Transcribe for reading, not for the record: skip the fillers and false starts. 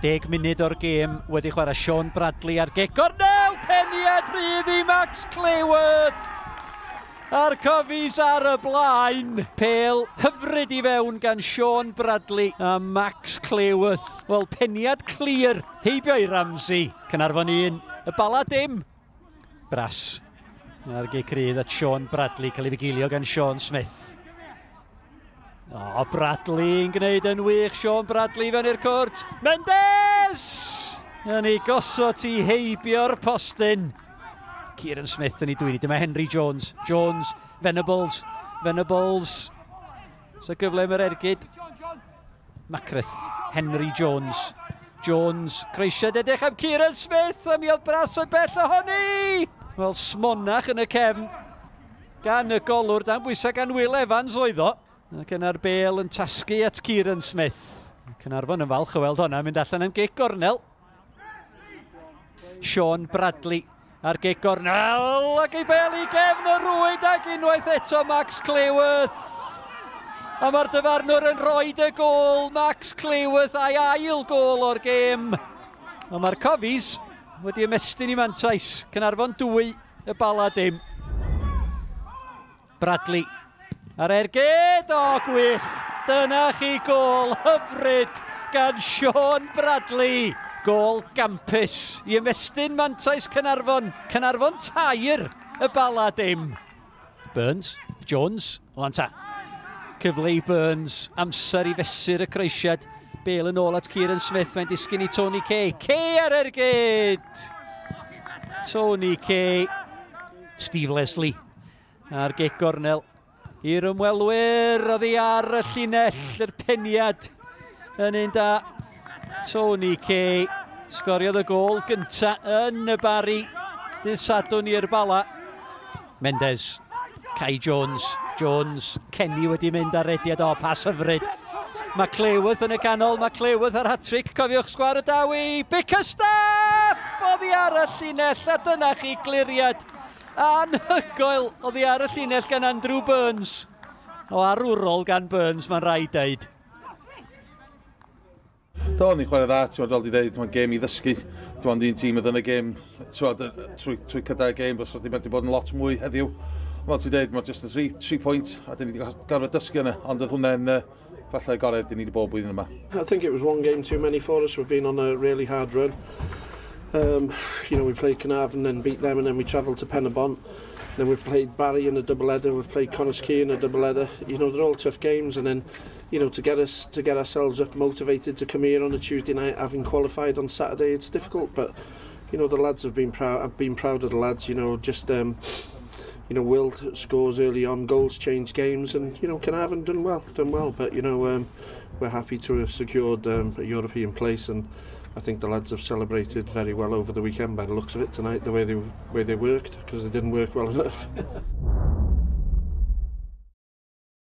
10 munud o'r gêm wedi chwarae Sean Bradley ar geg gornel, peniad rhydd i Max Cleworth. A'r cofis ar y blaen. Pêl hyfryd i fewn gan Sean Bradley a Max Cleworth. Wel, peniad clir, heibio i Ramsey. Caernarfon 1, y bala dim. Bras. Ar geg rydd at Sean Bradley, cael ei figilio gan Sean Smith. O, Bradley yn gwneud yn wych, Sean Bradley fewn i'r cwrt. Mendes! Yn ei gosod i heibio'r postyn. Kieran Smith yn ei dwyni, dyma Henry Jones. Jones, Venables. So gyfle mae'r ergyd. Macrath, Henry Jones. Jones, croesiad edrych am Kieran Smith, a mi oedd Bras yn bell ohoni! Wel, smonach yn y cefn. Gan y golwr, dan bwysau gan Will Evans oedd o. Ac yna'r Bale yn tasgu at Kieran Smith. Caernarfon yn falch o weld hwnna, mynd allan am gig gornel. Sean Bradley ar gig gornel, ac ei Bale i gefn y rwyd ac unwaith eto Max Cleworth. A mae'r dyfarnwr yn rhoi y gol, Max Cleworth a'i ail gol o'r gêm. A mae'r cofis wedi ymestyn i mantais, Caernarfon 2, y bala dim. Bradley. Ar ergyd, o gwych, dyna chi gol hyfryd gan Sean Bradley. Gol gampus i ymestyn mantais Caernarfon. Caernarfon tair, y bala dim. Burns, Jones, o'n ta. Cyfle i Burns, amser i fesur y croesiad. Bale yn ôl at Kieran Smith, fe'n disgyn i Tony Kay. Kay ar ergyd. Tony Kay. Steve Leslie ar gig gornel. I'r ymwelwyr, oedd hi ar y llinell, yr peniad yn un da. Tony Kay, sgoriodd y gol gynta yn y bari. Dydd Sadwn i'r bala. Mendes, Kai Jones, Kenny wedi mynd ar rediad, o pas hyfryd. Mae Cleworth yn y canol, mae Cleworth ar hat-trick, cofiwch sgwar y dawi. Bickerstaff, oedd hi ar y llinell, a dyna chi gliriad. Anhygoel, oedd hi ar y llinell gan Andrew Burns. O arwrol gan Burns, mae'n rhaid deud. Do, ni'n chwarae dda, ti'n fel di dweud, mae'n gêm i ddysgu. Dwi'n un tîm yn y gêm, trwy cydau y gêm, os wedi bod yn lot mwy heddiw. Fel ti'n dweud, mae'n just y 3 pwynt, a dyn ni wedi gorfod dysgu yna, ond oedd hwnna'n falle gored dyn ni wedi bod blwyddyn yma. I think it was one game too many for us. We've been on a really hard run. We played Caernarfon and beat them, and then we travelled to Penabont. Then we've played Barry in a double-header, we've played Connaskey in a double-header. They're all tough games, and then, to get ourselves up motivated to come here on a Tuesday night, having qualified on Saturday, it's difficult. But the lads have been proud. I've been proud of the lads. Will scores early on, goals change games, and Caernarfon done well. But we're happy to have secured a European place, and I think the lads have celebrated very well over the weekend by the looks of it tonight, the way they worked, because they didn't work well enough.